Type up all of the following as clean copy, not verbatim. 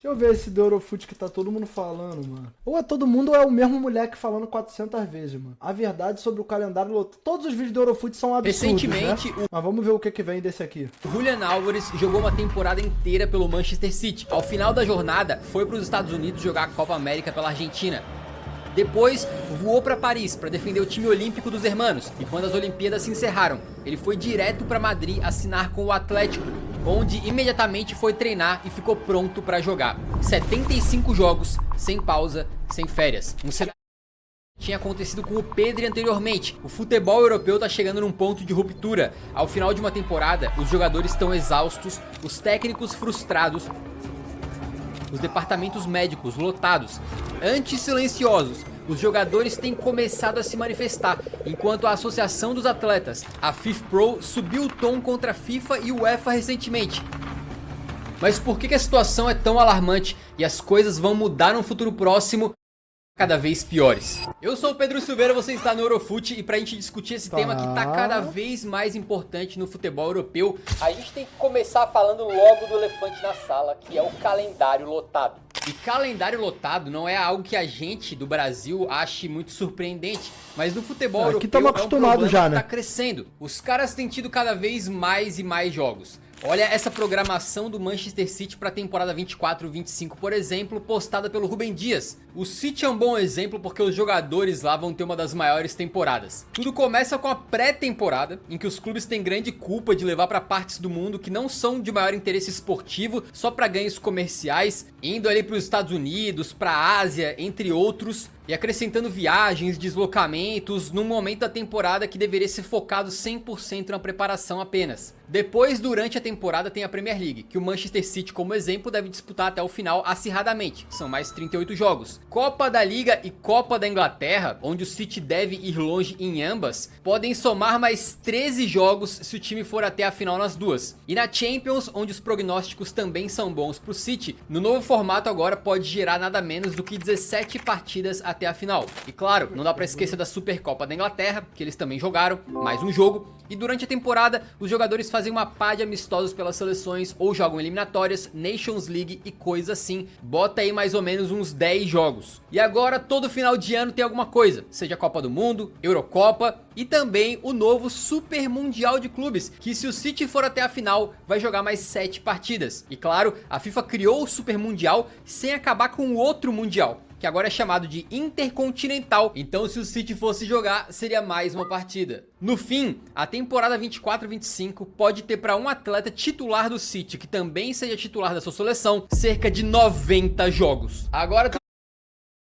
Deixa eu ver esse do Eurofute que tá todo mundo falando, mano. Ou é todo mundo ou é o mesmo moleque falando 400 vezes, mano. A verdade sobre o calendário lotado. Todos os vídeos do Eurofute são absurdos, Recentemente, né? Mas vamos ver o que vem desse aqui. o Julian Álvares jogou uma temporada inteira pelo Manchester City. Ao final da jornada, foi para os Estados Unidos jogar a Copa América pela Argentina. Depois, voou para Paris para defender o time olímpico dos hermanos. E quando as Olimpíadas se encerraram, ele foi direto para Madrid assinar com o Atlético, onde imediatamente foi treinar e ficou pronto para jogar. 75 jogos, sem pausa, sem férias. Um cenário que tinha acontecido com o Pedri anteriormente. O futebol europeu está chegando num ponto de ruptura. Ao final de uma temporada, os jogadores estão exaustos, os técnicos frustrados, os departamentos médicos lotados, anti-silenciosos. Os jogadores têm começado a se manifestar, enquanto a Associação dos Atletas, a FIFPro, subiu o tom contra a FIFA e o UEFA recentemente. Mas por que a situação é tão alarmante e as coisas vão mudar no futuro próximo cada vez piores? Eu sou o Pedro Silveira, você está no Eurofute e pra gente discutir esse tema que tá cada vez mais importante no futebol europeu, a gente tem que começar falando logo do elefante na sala, que é o calendário lotado. E calendário lotado não é algo que a gente do Brasil ache muito surpreendente, mas no futebol europeu estamos acostumados já, né? que tá crescendo. Os caras têm tido cada vez mais e mais jogos. Olha essa programação do Manchester City para a temporada 24-25, por exemplo, postada pelo Rubem Dias. O City é um bom exemplo porque os jogadores lá vão ter uma das maiores temporadas. Tudo começa com a pré-temporada, em que os clubes têm grande culpa de levar para partes do mundo que não são de maior interesse esportivo, só para ganhos comerciais, indo ali para os Estados Unidos, para a Ásia, entre outros, e acrescentando viagens, deslocamentos, num momento da temporada que deveria ser focado 100% na preparação apenas. Depois, durante a temporada, tem a Premier League, que o Manchester City, como exemplo, deve disputar até o final acirradamente. São mais 38 jogos. Copa da Liga e Copa da Inglaterra, onde o City deve ir longe em ambas, podem somar mais 13 jogos se o time for até a final nas duas. E na Champions, onde os prognósticos também são bons pro City, no novo formato agora pode gerar nada menos do que 17 partidas até a final. E claro, não dá pra esquecer da Supercopa da Inglaterra, que eles também jogaram, mais um jogo. E durante a temporada, os jogadores fazem uma pá de amistosos pelas seleções ou jogam eliminatórias, Nations League e coisa assim. Bota aí mais ou menos uns 10 jogos. E agora, todo final de ano tem alguma coisa, seja Copa do Mundo, Eurocopa e também o novo Super Mundial de Clubes, que se o City for até a final, vai jogar mais 7 partidas. E claro, a FIFA criou o Super Mundial sem acabar com o outro Mundial, que agora é chamado de Intercontinental. Então se o City fosse jogar, seria mais uma partida. No fim, a temporada 24-25 pode ter para um atleta titular do City, que também seja titular da sua seleção, cerca de 90 jogos. Agora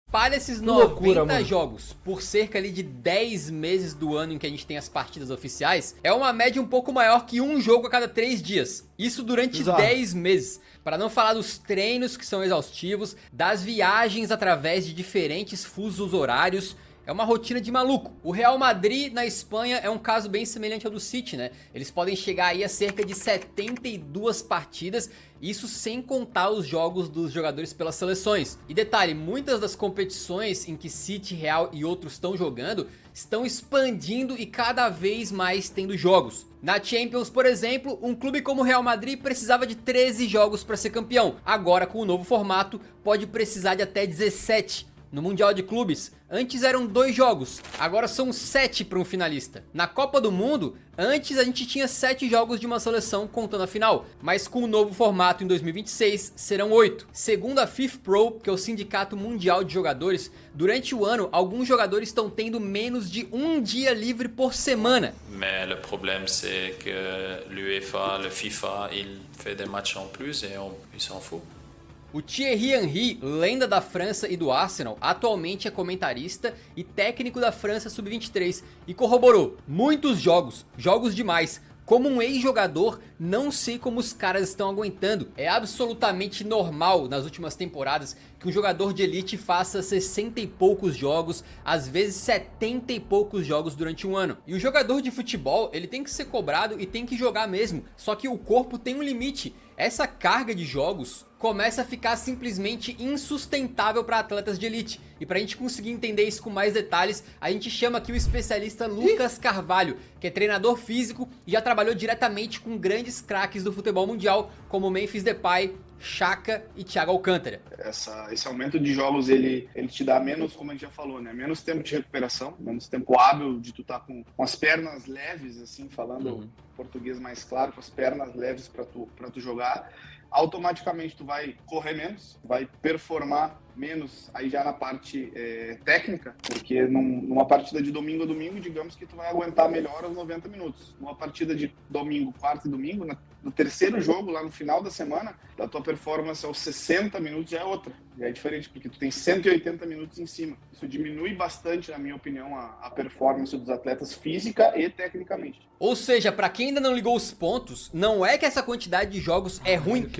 espalha esses 90 jogos por cerca ali de 10 meses do ano em que a gente tem as partidas oficiais, é uma média um pouco maior que um jogo a cada 3 dias. Isso durante 10 meses. Para não falar dos treinos que são exaustivos, das viagens através de diferentes fusos horários. É uma rotina de maluco. O Real Madrid na Espanha é um caso bem semelhante ao do City, né? Eles podem chegar aí a cerca de 72 partidas, isso sem contar os jogos dos jogadores pelas seleções. E detalhe, muitas das competições em que City, Real e outros estão jogando estão expandindo e cada vez mais tendo jogos. Na Champions, por exemplo, um clube como o Real Madrid precisava de 13 jogos para ser campeão. Agora, com o novo formato, pode precisar de até 17. No Mundial de Clubes, antes eram 2 jogos, agora são 7 para um finalista. Na Copa do Mundo, antes a gente tinha 7 jogos de uma seleção contando a final, mas com o novo formato em 2026 serão 8. Segundo a FIFPro, que é o Sindicato Mundial de Jogadores, durante o ano alguns jogadores estão tendo menos de um dia livre por semana. Mais le problème c'est que l'UEFA, le FIFA, il fait des matchs en plus et il s'en fout. O Thierry Henry, lenda da França e do Arsenal, atualmente é comentarista e técnico da França Sub-23 e corroborou muitos jogos, jogos demais. Como um ex-jogador, não sei como os caras estão aguentando. É absolutamente normal nas últimas temporadas que um jogador de elite faça 60 e poucos jogos, às vezes 70 e poucos jogos durante um ano. E o jogador de futebol, ele tem que ser cobrado e tem que jogar mesmo. Só que o corpo tem um limite. Essa carga de jogos começa a ficar simplesmente insustentável para atletas de elite. E para a gente conseguir entender isso com mais detalhes, a gente chama aqui o especialista Lucas Carvalho, que é treinador físico e já trabalhou diretamente com grandes craques do futebol mundial, como Memphis Depay Chaka e Thiago Alcântara. Esse aumento de jogos, ele te dá menos, como a gente já falou, né? Menos tempo de recuperação, menos tempo hábil de tu estar com as pernas leves, assim, falando português mais claro, com as pernas leves para tu jogar. Automaticamente tu vai correr menos, vai performar menos aí já na parte técnica, porque numa partida de domingo a domingo, digamos que tu vai aguentar melhor os 90 minutos. Numa partida de domingo, quarta e domingo, no terceiro jogo, lá no final da semana, a tua performance aos 60 minutos já é outra, já é diferente, porque tu tem 180 minutos em cima. Isso diminui bastante, na minha opinião, a performance dos atletas física e tecnicamente. Ou seja, pra quem ainda não ligou os pontos, não é que essa quantidade de jogos é ruim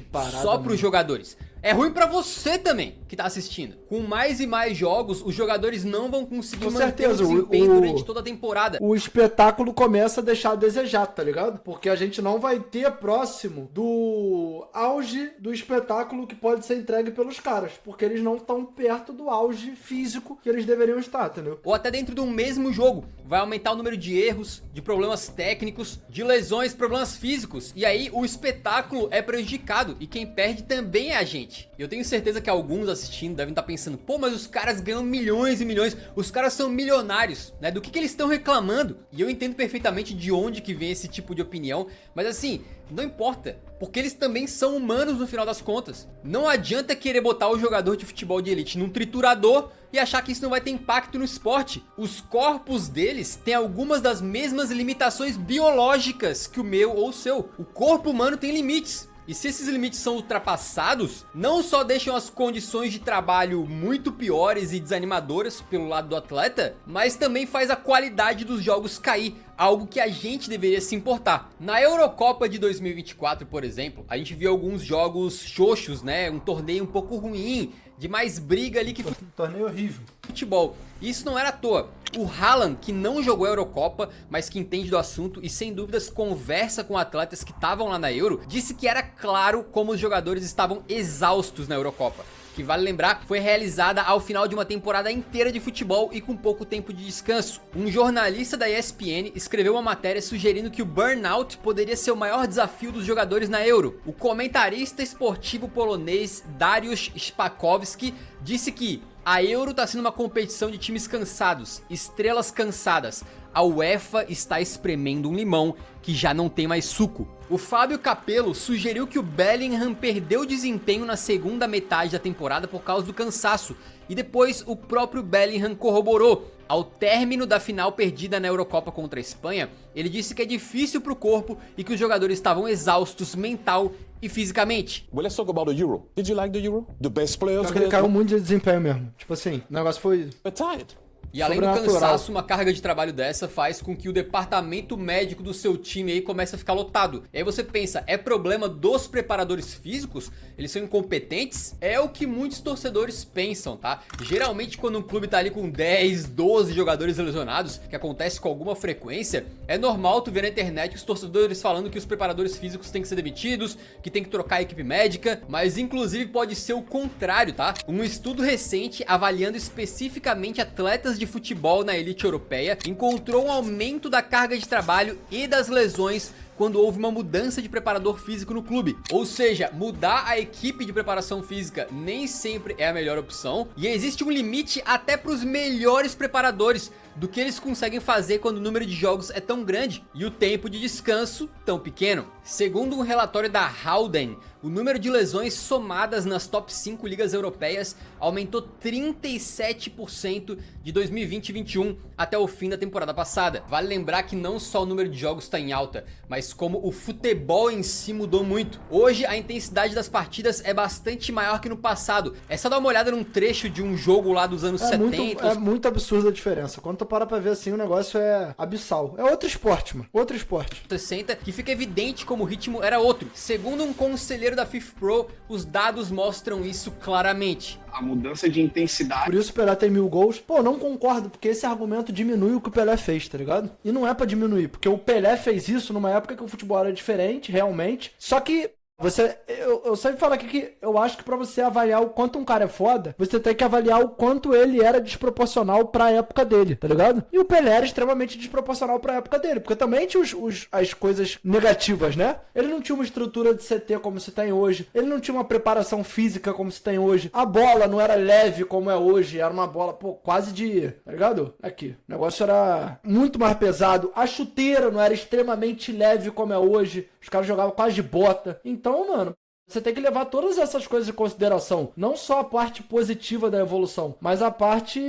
só pros jogadores. É ruim pra você também, que tá assistindo. Com mais e mais jogos, os jogadores não vão conseguir manter o desempenho durante toda a temporada. O espetáculo começa a deixar a desejar, tá ligado? Porque a gente não vai ter próximo do auge do espetáculo que pode ser entregue pelos caras. Porque eles não estão perto do auge físico que eles deveriam estar, entendeu? Ou até dentro de um mesmo jogo. Vai aumentar o número de erros, de problemas técnicos, de lesões, problemas físicos. E aí o espetáculo é prejudicado. E quem perde também é a gente. Eu tenho certeza que alguns assistindo devem estar pensando, pô, mas os caras ganham milhões e milhões, os caras são milionários, né? Do que eles estão reclamando? E eu entendo perfeitamente de onde que vem esse tipo de opinião, mas assim, não importa, porque eles também são humanos no final das contas. Não adianta querer botar o jogador de futebol de elite num triturador e achar que isso não vai ter impacto no esporte. Os corpos deles têm algumas das mesmas limitações biológicas que o meu ou o seu. O corpo humano tem limites. E se esses limites são ultrapassados, não só deixam as condições de trabalho muito piores e desanimadoras pelo lado do atleta, mas também faz a qualidade dos jogos cair, algo que a gente deveria se importar. Na Eurocopa de 2024, por exemplo, a gente viu alguns jogos xoxos, né? Um torneio um pouco ruim, de mais briga ali que torneio horrível. Futebol. E isso não era à toa. O Haaland, que não jogou a Eurocopa, mas que entende do assunto e sem dúvidas conversa com atletas que estavam lá na Euro, disse que era claro como os jogadores estavam exaustos na Eurocopa. Que vale lembrar, foi realizada ao final de uma temporada inteira de futebol e com pouco tempo de descanso. Um jornalista da ESPN escreveu uma matéria sugerindo que o burnout poderia ser o maior desafio dos jogadores na Euro. O comentarista esportivo polonês Dariusz Szpakowski disse que a Euro está sendo uma competição de times cansados, estrelas cansadas. A UEFA está espremendo um limão que já não tem mais suco. O Fábio Capello sugeriu que o Bellingham perdeu desempenho na segunda metade da temporada por causa do cansaço. E depois o próprio Bellingham corroborou. Ao término da final perdida na Eurocopa contra a Espanha, ele disse que é difícil pro corpo e que os jogadores estavam exaustos mental e fisicamente. Well, let's talk about the Euro. Did you like the Euro? The best players? Ele caiu muito de desempenho mesmo. Tipo assim, o negócio foi... We're tired. E além do cansaço, uma carga de trabalho dessa faz com que o departamento médico do seu time aí comece a ficar lotado. E aí você pensa, é problema dos preparadores físicos? Eles são incompetentes? É o que muitos torcedores pensam, tá? Geralmente quando um clube tá ali com 10, 12 jogadores lesionados, que acontece com alguma frequência, é normal tu ver na internet os torcedores falando que os preparadores físicos têm que ser demitidos, que tem que trocar a equipe médica, mas inclusive pode ser o contrário, tá? Um estudo recente avaliando especificamente atletas de futebol na elite europeia encontrou um aumento da carga de trabalho e das lesões quando houve uma mudança de preparador físico no clube. Ou seja, mudar a equipe de preparação física nem sempre é a melhor opção, e existe um limite até para os melhores preparadores do que eles conseguem fazer quando o número de jogos é tão grande e o tempo de descanso tão pequeno. Segundo um relatório da Howden, o número de lesões somadas nas top 5 ligas europeias aumentou 37% de 2020-21 até o fim da temporada passada. Vale lembrar que não só o número de jogos está em alta, mas como o futebol em si mudou muito. Hoje a intensidade das partidas é bastante maior que no passado. É só dar uma olhada num trecho de um jogo lá dos anos 70. É muito absurda a diferença. Quando tu para pra ver assim, o negócio é abissal. É outro esporte, mano. Outro esporte. 60, que fica evidente como o ritmo era outro. Segundo um conselheiro da FIFPro, os dados mostram isso claramente. A mudança de intensidade. Por isso o Pelé tem 1000 gols. Pô, não concordo, porque esse argumento diminui o que o Pelé fez, tá ligado? E não é pra diminuir, porque o Pelé fez isso numa época que o futebol era diferente, realmente. Só que Eu sempre falo aqui que eu acho que pra você avaliar o quanto um cara é foda, você tem que avaliar o quanto ele era desproporcional pra época dele, tá ligado? E o Pelé era extremamente desproporcional pra época dele, porque também tinha as coisas negativas, né? Ele não tinha uma estrutura de CT como se tem hoje, ele não tinha uma preparação física como se tem hoje, a bola não era leve como é hoje, era uma bola, quase de, tá ligado? Aqui, o negócio era muito mais pesado, a chuteira não era extremamente leve como é hoje, os caras jogavam quase de bota, então, mano, você tem que levar todas essas coisas em consideração. Não só a parte positiva da evolução, mas a parte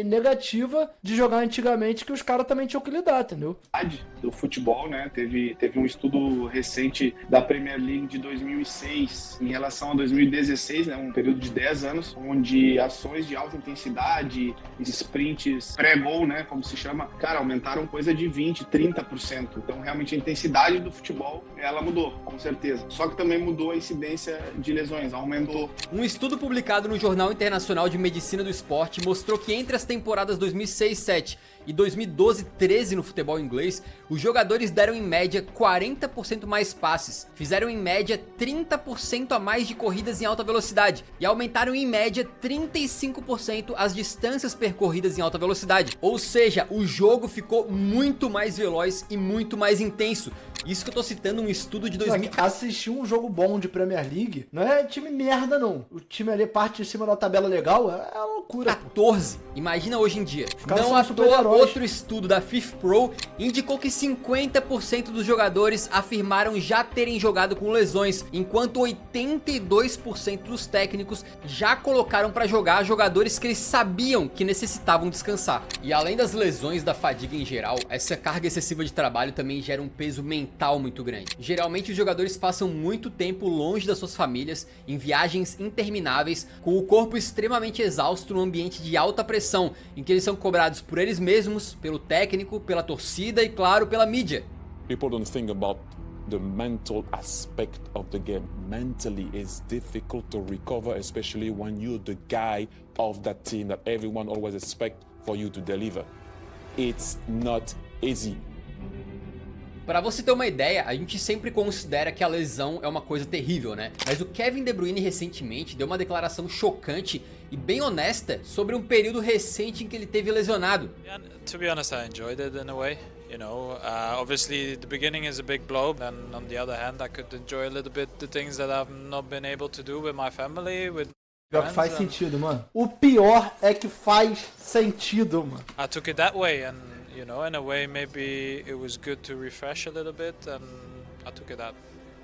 negativa de jogar antigamente, que os caras também tinham que lidar, entendeu? Do futebol, né? Teve um estudo recente da Premier League de 2006 em relação a 2016, né? Um período de 10 anos, onde ações de alta intensidade, sprints pré-gol, né? Como se chama, cara, aumentaram coisa de 20%, 30%. Então, realmente, a intensidade do futebol, ela mudou, com certeza. Só que também mudou a incidência de lesões, aumentou. Um estudo publicado no Jornal Internacional de Medicina do Esporte mostrou que entre as temporadas 2006-07 e 2012-13 no futebol inglês, os jogadores deram em média 40% mais passes, fizeram em média 30% a mais de corridas em alta velocidade e aumentaram em média 35% as distâncias percorridas em alta velocidade. Ou seja, o jogo ficou muito mais veloz e muito mais intenso. Isso que eu tô citando um estudo de 2000. Assistir um jogo bom de Premier League não é time merda, não. O time ali parte em cima da tabela legal, é loucura. 14. Imagina hoje em dia. Não à toa, outro estudo da FIFPro indicou que 50% dos jogadores afirmaram já terem jogado com lesões, enquanto 82% dos técnicos já colocaram pra jogar jogadores que eles sabiam que necessitavam descansar. E além das lesões, da fadiga em geral, essa carga excessiva de trabalho também gera um peso mental muito grande. Geralmente os jogadores passam muito tempo longe das suas famílias, em viagens intermináveis, com o corpo extremamente exausto no ambiente de alta pressão, em que eles são cobrados por eles mesmos, pelo técnico, pela torcida e claro, pela mídia. People don't think about the mental aspect of the game. Mentally, it's difficult to recover, especially when you're the guy of that team that everyone always expects for you to deliver. It's not easy. Pra você ter uma ideia, a gente sempre considera que a lesão é uma coisa terrível, né? Mas o Kevin De Bruyne recentemente deu uma declaração chocante e bem honesta sobre um período recente em que ele teve lesionado. Yeah, to be honest, I enjoyed it in a way. You know, obviously the beginning is a big blow. Then on the other hand, I could enjoy a little bit the things that I've not been able to do with my family, with pior que faz sentido, mano. O pior é que faz sentido, mano. I took it that way and you know, in a way maybe it was good to refresh a little bit and I took it that.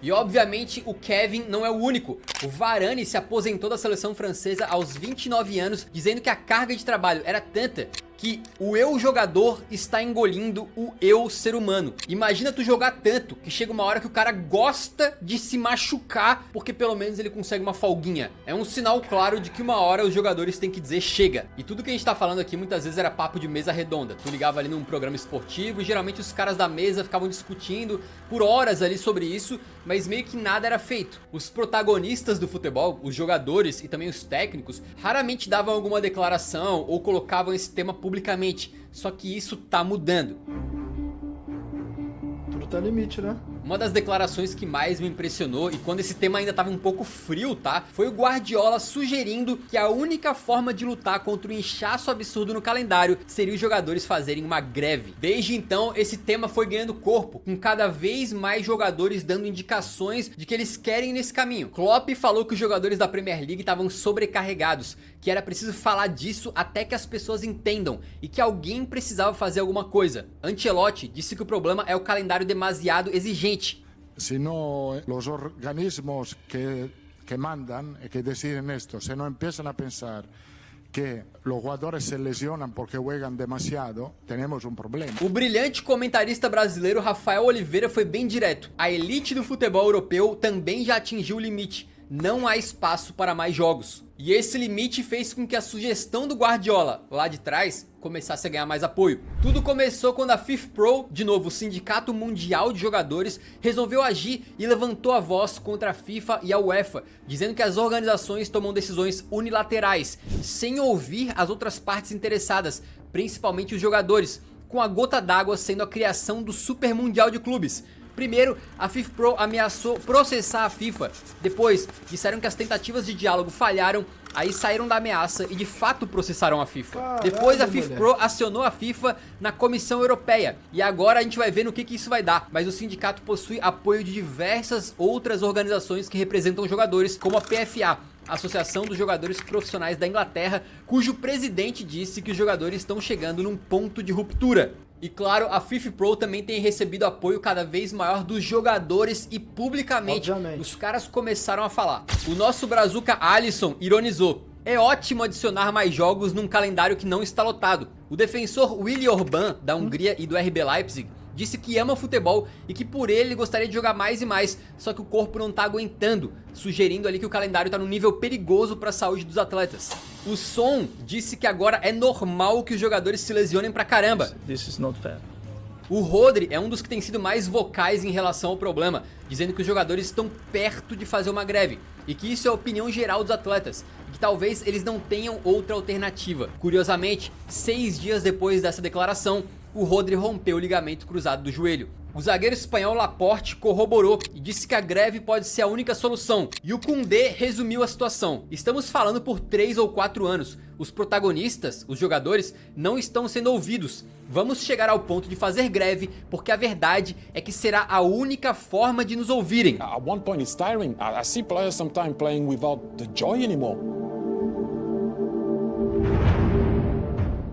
E obviamente o Kevin não é o único. O Varane se aposentou da seleção francesa aos 29 anos, dizendo que a carga de trabalho era tanta que o eu jogador está engolindo o eu ser humano. Imagina tu jogar tanto que chega uma hora que o cara gosta de se machucar porque pelo menos ele consegue uma folguinha. É um sinal claro de que uma hora os jogadores têm que dizer chega. E tudo que a gente tá falando aqui muitas vezes era papo de mesa redonda. Tu ligava ali num programa esportivo e geralmente os caras da mesa ficavam discutindo por horas ali sobre isso, mas meio que nada era feito. Os protagonistas do futebol, os jogadores e também os técnicos, raramente davam alguma declaração ou colocavam esse tema publicamente, só que isso tá mudando. Tudo tá limite, né? Uma das declarações que mais me impressionou, e quando esse tema ainda tava um pouco frio, tá? Foi o Guardiola sugerindo que a única forma de lutar contra o inchaço absurdo no calendário seria os jogadores fazerem uma greve. Desde então, esse tema foi ganhando corpo, com cada vez mais jogadores dando indicações de que eles querem ir nesse caminho. Klopp falou que os jogadores da Premier League estavam sobrecarregados, que era preciso falar disso até que as pessoas entendam, e que alguém precisava fazer alguma coisa. Ancelotti disse que o problema é o calendário demasiado exigente. Si no, los organismos que mandan y que deciden esto, se no empiezan a pensar que los jugadores se lesionan porque juegan demasiado, tenemos un problema. O brilhante comentarista brasileiro Rafael Oliveira foi bem direto. A elite do futebol europeu também já atingiu o limite. Não há espaço para mais jogos. E esse limite fez com que a sugestão do Guardiola, lá de trás, começasse a ganhar mais apoio. Tudo começou quando a FIFPro, de novo o Sindicato Mundial de Jogadores, resolveu agir e levantou a voz contra a FIFA e a UEFA, dizendo que as organizações tomam decisões unilaterais, sem ouvir as outras partes interessadas, principalmente os jogadores, com a gota d'água sendo a criação do Super Mundial de Clubes. Primeiro, a FIFPro ameaçou processar a FIFA. Depois, disseram que as tentativas de diálogo falharam. Aí saíram da ameaça e de fato processaram a FIFA. Caralho, Depois a FIFPro acionou a FIFA na Comissão Europeia. E agora a gente vai ver no que isso vai dar. Mas o sindicato possui apoio de diversas outras organizações que representam jogadores, como a PFA, Associação dos Jogadores Profissionais da Inglaterra, cujo presidente disse que os jogadores estão chegando num ponto de ruptura. E claro, a FIFPro também tem recebido apoio cada vez maior dos jogadores e publicamente os caras começaram a falar. O nosso brazuca Alisson ironizou: é ótimo adicionar mais jogos num calendário que não está lotado. O defensor Willi Orban, da Hungria e do RB Leipzig, disse que ama futebol e que por ele gostaria de jogar mais e mais, só que o corpo não tá aguentando, sugerindo ali que o calendário tá num nível perigoso para a saúde dos atletas. O Son disse que agora é normal que os jogadores se lesionem pra caramba. This is not fair. O Rodri é um dos que tem sido mais vocais em relação ao problema, dizendo que os jogadores estão perto de fazer uma greve e que isso é a opinião geral dos atletas, e que talvez eles não tenham outra alternativa. Curiosamente, 6 dias depois dessa declaração, o Rodri rompeu o ligamento cruzado do joelho. O zagueiro espanhol Laporte corroborou e disse que a greve pode ser a única solução. E o Koundé resumiu a situação: estamos falando por 3 ou 4 anos. Os protagonistas, os jogadores, não estão sendo ouvidos. Vamos chegar ao ponto de fazer greve, porque a verdade é que será a única forma de nos ouvirem. At one point it's tiring. I see players sometimes playing without the joy anymore.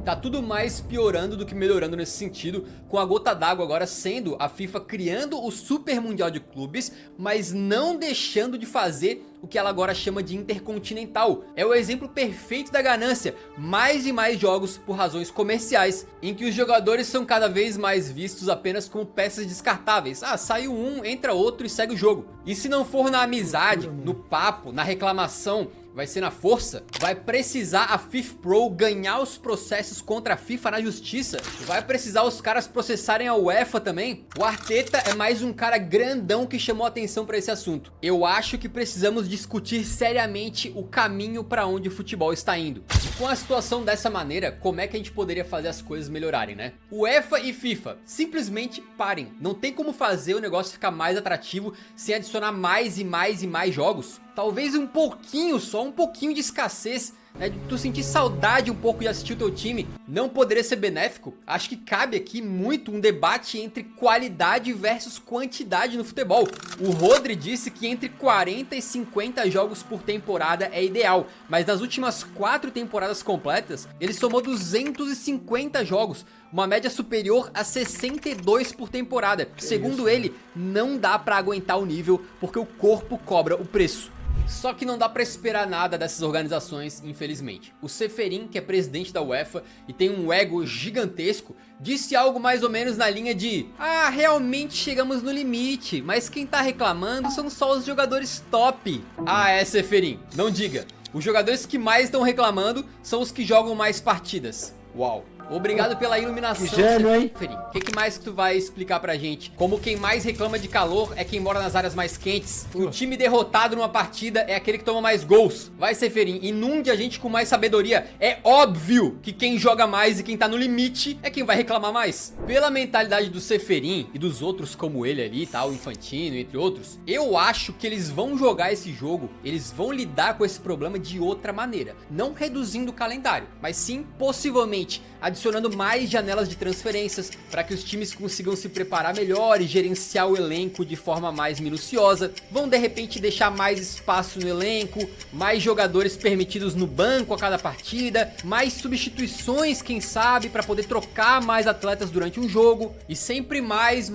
Tá tudo mais piorando do que melhorando nesse sentido, com a gota d'água agora sendo a FIFA criando o Super Mundial de Clubes, mas não deixando de fazer o que ela agora chama de Intercontinental. É o exemplo perfeito da ganância: mais e mais jogos por razões comerciais, em que os jogadores são cada vez mais vistos apenas como peças descartáveis. Ah, saiu um, entra outro e segue o jogo. E se não for na amizade, no papo, na reclamação, vai ser na força, vai precisar a FIFPro ganhar os processos contra a FIFA na justiça, vai precisar os caras processarem a UEFA também. O Arteta é mais um cara grandão que chamou atenção para esse assunto. Eu acho que precisamos discutir seriamente o caminho para onde o futebol está indo. E com a situação dessa maneira, como é que a gente poderia fazer as coisas melhorarem, né? UEFA e FIFA, simplesmente parem. Não tem como fazer o negócio ficar mais atrativo sem adicionar mais e mais e mais jogos. Talvez um pouquinho só, um pouquinho de escassez, né, de tu sentir saudade um pouco de assistir o teu time, não poderia ser benéfico? Acho que cabe aqui muito um debate entre qualidade versus quantidade no futebol. O Rodri disse que entre 40 e 50 jogos por temporada é ideal, mas nas últimas 4 temporadas completas, ele somou 250 jogos, uma média superior a 62 por temporada. Segundo ele, não dá pra aguentar o nível porque o corpo cobra o preço. Só que não dá pra esperar nada dessas organizações, infelizmente. O Ceferin, que é presidente da UEFA e tem um ego gigantesco, disse algo mais ou menos na linha de: ah, realmente chegamos no limite, mas quem tá reclamando são só os jogadores top. Ah, é, Ceferin, não diga. Os jogadores que mais estão reclamando são os que jogam mais partidas. Uau. Obrigado pela iluminação, que gênio, hein? O que mais que tu vai explicar pra gente? Como quem mais reclama de calor é quem mora nas áreas mais quentes. O time derrotado numa partida é aquele que toma mais gols. Vai, Ceferin, inunde a gente com mais sabedoria. É óbvio que quem joga mais e quem tá no limite é quem vai reclamar mais. Pela mentalidade do Ceferin e dos outros como ele ali, tá? O Infantino, entre outros, eu acho que eles vão jogar esse jogo, eles vão lidar com esse problema de outra maneira. Não reduzindo o calendário, mas sim, possivelmente, adicionando mais janelas de transferências para que os times consigam se preparar melhor e gerenciar o elenco de forma mais minuciosa. Vão de repente deixar mais espaço no elenco, mais jogadores permitidos no banco a cada partida, mais substituições, quem sabe, para poder trocar mais atletas durante um jogo, e sempre mais.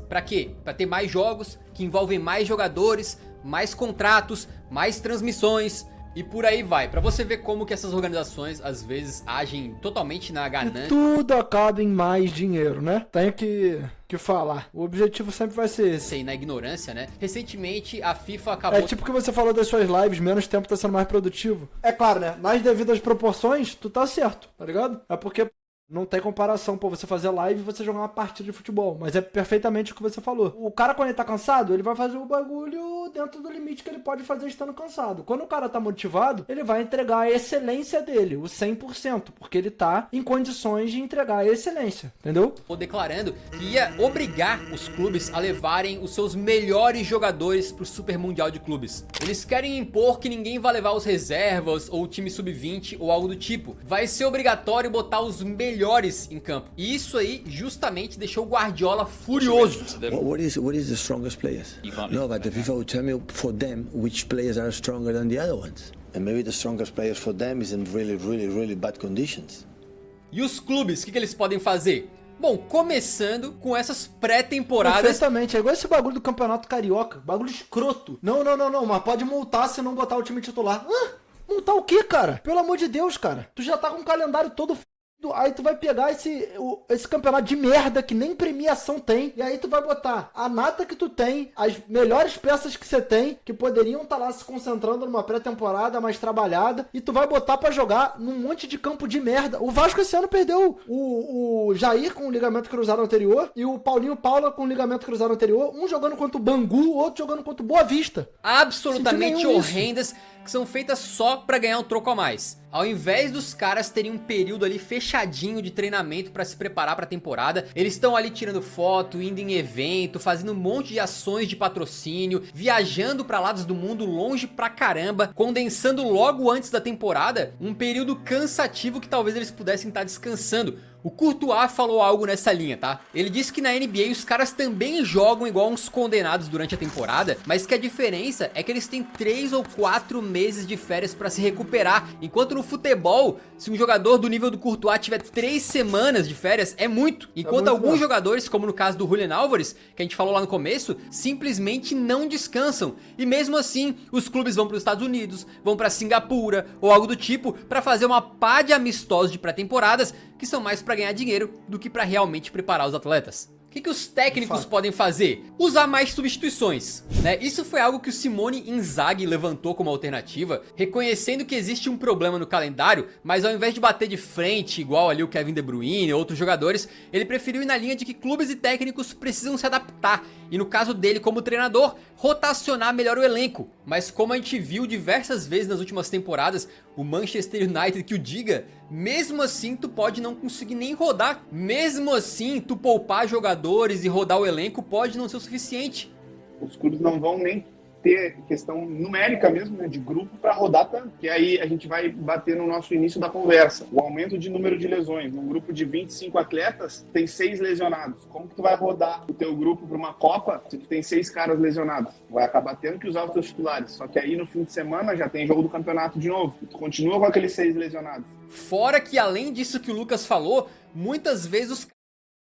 Para quê? Para ter mais jogos que envolvem mais jogadores, mais contratos, mais transmissões. E por aí vai, pra você ver como que essas organizações às vezes agem totalmente na ganância. Tudo acaba em mais dinheiro, né? Tem que falar. O objetivo sempre vai ser esse. E na ignorância, né? Recentemente a FIFA acabou... É tipo que você falou das suas lives, menos tempo tá sendo mais produtivo. É claro, né? Nas devidas proporções, tu tá certo, tá ligado? É porque Não tem comparação, pô, você fazer live e você jogar uma partida de futebol. Mas é perfeitamente o que você falou. O cara, quando ele tá cansado, ele vai fazer o bagulho dentro do limite que ele pode fazer estando cansado. Quando o cara tá motivado, ele vai entregar a excelência dele, o 100%, porque ele tá em condições de entregar a excelência, entendeu? Tô declarando que ia obrigar os clubes a levarem os seus melhores jogadores pro Super Mundial de Clubes. Eles querem impor que ninguém vai levar os reservas ou o time sub-20 ou algo do tipo. Vai ser obrigatório botar os melhores em campo. E isso aí justamente deixou o Guardiola furioso. What is the strongest players? No, but the FIFA will tell me for them which players are stronger than the other ones. And maybe the strongest players for them is in really bad conditions. E os clubes, o que eles podem fazer? Bom, começando com essas pré-temporadas. Perfeitamente, é igual esse bagulho do Campeonato Carioca, bagulho escroto. Não, mas pode multar se não botar o time titular. Multar o quê, cara? Pelo amor de Deus, cara. Tu já tá com o calendário todo aí tu vai pegar esse campeonato de merda que nem premiação tem, e aí tu vai botar a nata que tu tem, as melhores peças que você tem, que poderiam estar lá se concentrando numa pré-temporada mais trabalhada, e tu vai botar pra jogar num monte de campo de merda. O Vasco esse ano perdeu o Jair com o ligamento cruzado anterior e o Paulinho Paula com o ligamento cruzado anterior, um jogando contra o Bangu, o outro jogando contra o Boa Vista. Absolutamente horrendas, que são feitas só pra ganhar um troco a mais. Ao invés dos caras terem um período ali fechadinho de treinamento pra se preparar pra temporada, eles estão ali tirando foto, indo em evento, fazendo um monte de ações de patrocínio, viajando pra lados do mundo longe pra caramba, condensando logo antes da temporada um período cansativo que talvez eles pudessem estar descansando. O Courtois falou algo nessa linha, tá? Ele disse que na NBA os caras também jogam igual uns condenados durante a temporada, mas que a diferença é que eles têm 3 ou 4 meses de férias pra se recuperar, enquanto no futebol, se um jogador do nível do Courtois tiver 3 semanas de férias, é muito. Enquanto alguns jogadores, como no caso do Julian Álvares, que a gente falou lá no começo, simplesmente não descansam. E mesmo assim, os clubes vão para os Estados Unidos, vão pra Singapura ou algo do tipo, pra fazer uma pá de amistosos de pré-temporadas, que são mais pra ganhar dinheiro do que pra realmente preparar os atletas. O que os técnicos podem fazer? Usar mais substituições, né? Isso foi algo que o Simone Inzaghi levantou como alternativa, reconhecendo que existe um problema no calendário, mas ao invés de bater de frente, igual ali o Kevin De Bruyne e outros jogadores, ele preferiu ir na linha de que clubes e técnicos precisam se adaptar, e no caso dele como treinador, rotacionar melhor o elenco. Mas como a gente viu diversas vezes nas últimas temporadas, o Manchester United que o diga, mesmo assim tu pode não conseguir nem rodar, mesmo assim tu poupar jogadores e rodar o elenco pode não ser o suficiente. Os clubes não vão nem ter questão numérica mesmo, né, de grupo para rodar tanto. E aí a gente vai bater no nosso início da conversa. O aumento de número de lesões. Num grupo de 25 atletas, tem 6 lesionados. Como que tu vai rodar o teu grupo para uma Copa se tu tem 6 caras lesionados? Vai acabar tendo que usar os teus titulares. Só que aí no fim de semana já tem jogo do campeonato de novo. E tu continua com aqueles 6 lesionados. Fora que além disso que o Lucas falou, muitas vezes os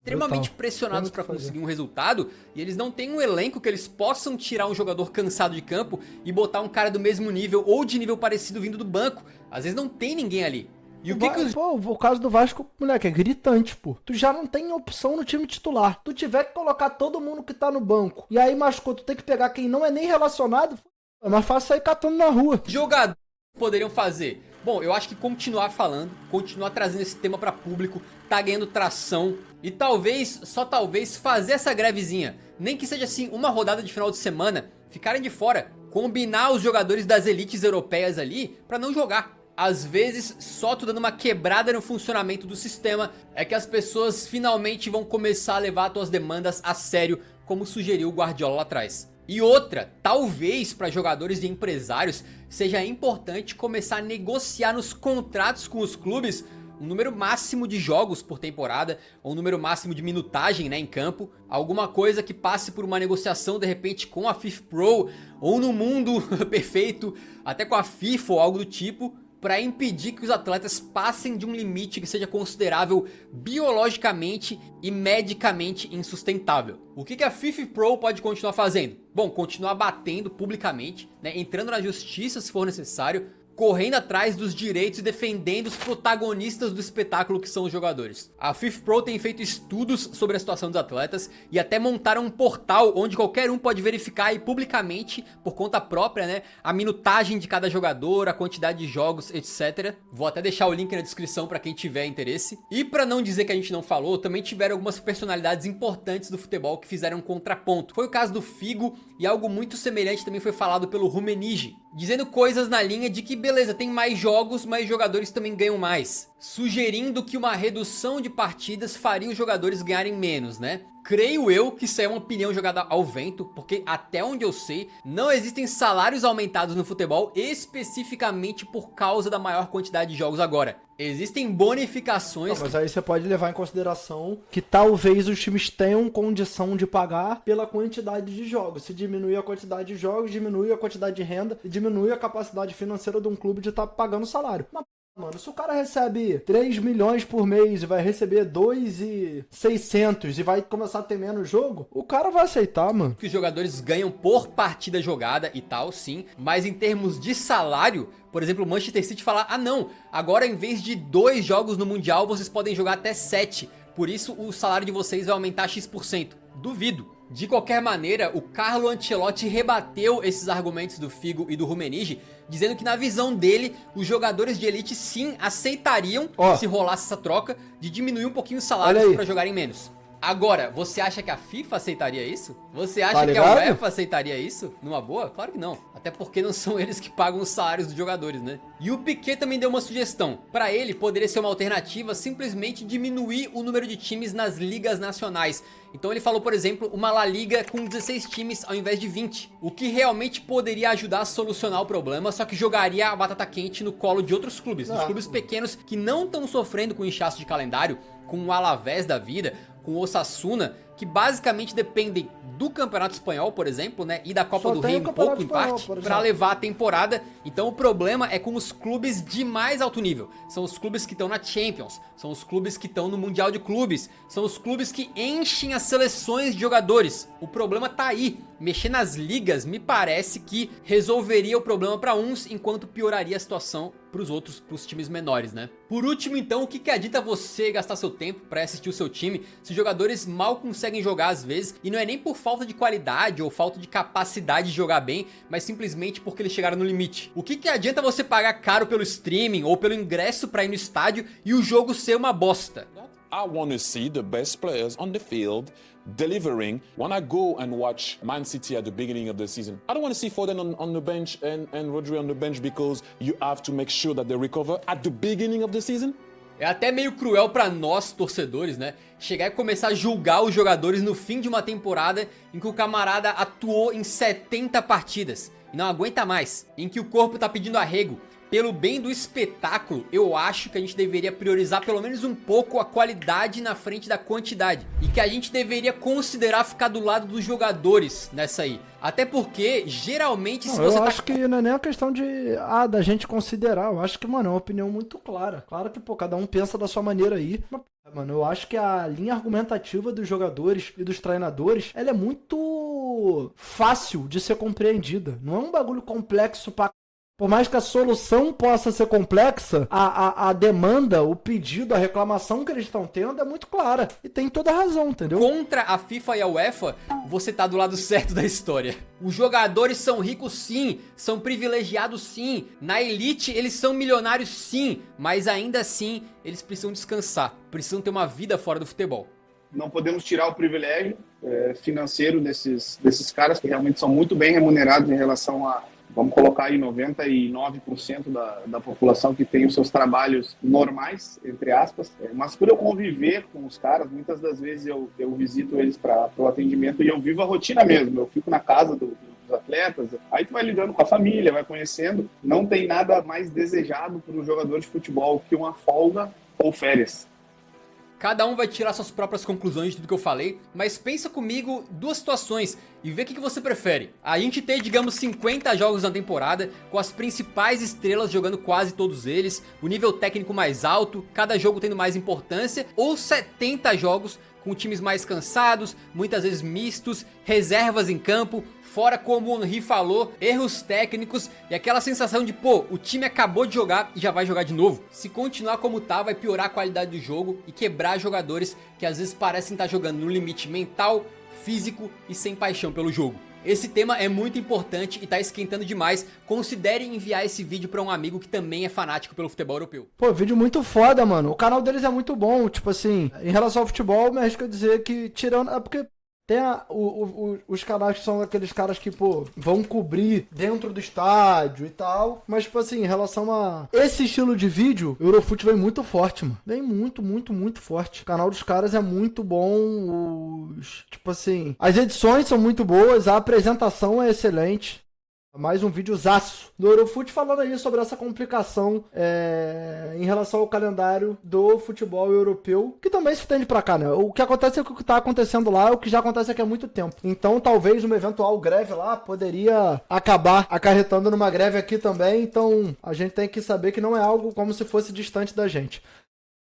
extremamente pressionados para conseguir um resultado e eles não têm um elenco que eles possam tirar um jogador cansado de campo e botar um cara do mesmo nível ou de nível parecido vindo do banco. Às vezes não tem ninguém ali. E o caso do Vasco, moleque, é gritante, pô. Tu já não tem opção no time titular. Tu tiver que colocar todo mundo que tá no banco e aí machucou, tu tem que pegar quem não é nem relacionado, é mais fácil sair catando na rua. Jogadores poderiam fazer? Bom, eu acho que continuar falando, continuar trazendo esse tema pra público, tá ganhando tração e talvez, só talvez, fazer essa grevezinha, nem que seja assim, uma rodada de final de semana, ficarem de fora, combinar os jogadores das elites europeias ali pra não jogar. Às vezes, só tu dando uma quebrada no funcionamento do sistema é que as pessoas finalmente vão começar a levar as tuas demandas a sério, como sugeriu o Guardiola lá atrás. E outra, talvez para jogadores e empresários seja importante começar a negociar nos contratos com os clubes um número máximo de jogos por temporada, ou um número máximo de minutagem, né, em campo, alguma coisa que passe por uma negociação de repente com a FIFPro, ou no mundo perfeito, até com a FIFA ou algo do tipo, para impedir que os atletas passem de um limite que seja considerável biologicamente e medicamente insustentável. O que a FIFPro pode continuar fazendo? Bom, continuar batendo publicamente, né, entrando na justiça se for necessário, correndo atrás dos direitos e defendendo os protagonistas do espetáculo que são os jogadores. A FIFPro tem feito estudos sobre a situação dos atletas e até montaram um portal onde qualquer um pode verificar aí publicamente, por conta própria, né, a minutagem de cada jogador, a quantidade de jogos, etc. Vou até deixar o link na descrição para quem tiver interesse. E para não dizer que a gente não falou, também tiveram algumas personalidades importantes do futebol que fizeram um contraponto. Foi o caso do Figo e algo muito semelhante também foi falado pelo Rummenigge, dizendo coisas na linha de que beleza, tem mais jogos, mas jogadores também ganham mais, sugerindo que uma redução de partidas faria os jogadores ganharem menos, né? Creio eu que isso é uma opinião jogada ao vento, porque até onde eu sei, não existem salários aumentados no futebol especificamente por causa da maior quantidade de jogos agora. Existem bonificações... Não, mas aí você pode levar em consideração que talvez os times tenham condição de pagar pela quantidade de jogos. Se diminuir a quantidade de jogos, diminui a quantidade de renda e diminui a capacidade financeira de um clube de estar pagando salário. Mas, mano, se o cara recebe 3 milhões por mês e vai receber 2.600 e vai começar a ter menos jogo, o cara vai aceitar, mano. Que os jogadores ganham por partida jogada e tal, sim, mas em termos de salário, por exemplo, o Manchester City fala, ah não, agora em vez de 2 jogos no Mundial, vocês podem jogar até 7, por isso o salário de vocês vai aumentar X%. Duvido. De qualquer maneira, o Carlo Ancelotti rebateu esses argumentos do Figo e do Rummenigge, dizendo que na visão dele, os jogadores de elite sim aceitariam, se rolasse essa troca, de diminuir um pouquinho os salários para jogarem menos. Agora, você acha que a FIFA aceitaria isso? Você acha que a UEFA aceitaria isso? Numa boa? Claro que não. Até porque não são eles que pagam os salários dos jogadores, né? E o Piquet também deu uma sugestão. Para ele, poderia ser uma alternativa simplesmente diminuir o número de times nas ligas nacionais. Então ele falou, por exemplo, uma La Liga com 16 times ao invés de 20. O que realmente poderia ajudar a solucionar o problema, só que jogaria a batata quente no colo de outros clubes. Dos clubes pequenos que não estão sofrendo com inchaço de calendário, com o Alavés da vida, com o Osasuna, que basicamente dependem do Campeonato Espanhol, por exemplo, né, e da Copa do Rei um pouco em parte, para levar a temporada. Então o problema é com os clubes de mais alto nível. São os clubes que estão na Champions, são os clubes que estão no Mundial de Clubes, são os clubes que enchem as seleções de jogadores. O problema tá aí. Mexer nas ligas me parece que resolveria o problema para uns, enquanto pioraria a situação para os outros, para os times menores, né? Por último, então, o que adianta você gastar seu tempo para assistir o seu time se os jogadores mal conseguem jogar às vezes, e não é nem por falta de qualidade ou falta de capacidade de jogar bem, mas simplesmente porque eles chegaram no limite? O que adianta você pagar caro pelo streaming ou pelo ingresso para ir no estádio e o jogo ser uma bosta? I want to see the best players on the field delivering. When I go and watch Man City at the beginning of the season, I don't want to see Foden on the bench and Rodri on the bench because you have to make sure that they recover at the beginning of the season. É até meio cruel pra nós, torcedores, né? Chegar e começar a julgar os jogadores no fim de uma temporada em que o camarada atuou em 70 partidas e não aguenta mais, em que o corpo tá pedindo arrego. Pelo bem do espetáculo, eu acho que a gente deveria priorizar pelo menos um pouco a qualidade na frente da quantidade. E que a gente deveria considerar ficar do lado dos jogadores nessa aí. Até porque, geralmente, se você eu acho que não é nem a questão de, da gente considerar. Eu acho que, mano, é uma opinião muito clara. Claro que, pô, cada um pensa da sua maneira aí. Mas, mano, eu acho que a linha argumentativa dos jogadores e dos treinadores, ela é muito fácil de ser compreendida. Não é um bagulho complexo pra... Por mais que a solução possa ser complexa, a demanda, o pedido, a reclamação que eles estão tendo é muito clara. E tem toda a razão, entendeu? Contra a FIFA e a UEFA, você tá do lado certo da história. Os jogadores são ricos sim, são privilegiados sim. Na elite eles são milionários sim, mas ainda assim eles precisam descansar, precisam ter uma vida fora do futebol. Não podemos tirar o privilégio financeiro desses caras que realmente são muito bem remunerados em relação a... Vamos colocar aí 99% da população que tem os seus trabalhos normais, entre aspas. Mas por eu conviver com os caras, muitas das vezes eu visito eles para o atendimento e eu vivo a rotina mesmo. Eu fico na casa dos atletas, aí tu vai lidando com a família, vai conhecendo. Não tem nada mais desejado para um jogador de futebol que uma folga ou férias. Cada um vai tirar suas próprias conclusões de tudo que eu falei, mas pensa comigo duas situações e vê o que você prefere. A gente ter, digamos, 50 jogos na temporada, com as principais estrelas jogando quase todos eles, o nível técnico mais alto, cada jogo tendo mais importância, ou 70 jogos com times mais cansados, muitas vezes mistos, reservas em campo, fora como o Henry falou, erros técnicos e aquela sensação de, pô, o time acabou de jogar e já vai jogar de novo. Se continuar como tá, vai piorar a qualidade do jogo e quebrar jogadores que às vezes parecem estar jogando no limite mental, físico e sem paixão pelo jogo. Esse tema é muito importante e tá esquentando demais. Considere enviar esse vídeo pra um amigo que também é fanático pelo futebol europeu. Pô, vídeo muito foda, mano. O canal deles é muito bom. Tipo assim, em relação ao futebol, me arrisco a dizer que tirando... É porque tem os canais que são aqueles caras que, pô, vão cobrir dentro do estádio e tal. Mas, tipo assim, em relação a esse estilo de vídeo, o Eurofut vem muito forte, mano. Vem muito, muito, muito forte. O canal dos caras é muito bom. Tipo assim, as edições são muito boas, a apresentação é excelente. Mais um videozaço do Eurofut falando aí sobre essa complicação em relação ao calendário do futebol europeu, que também se estende pra cá, né? O que acontece é que o que tá acontecendo lá é o que já acontece aqui há muito tempo. Então talvez uma eventual greve lá poderia acabar acarretando numa greve aqui também. Então a gente tem que saber que não é algo como se fosse distante da gente.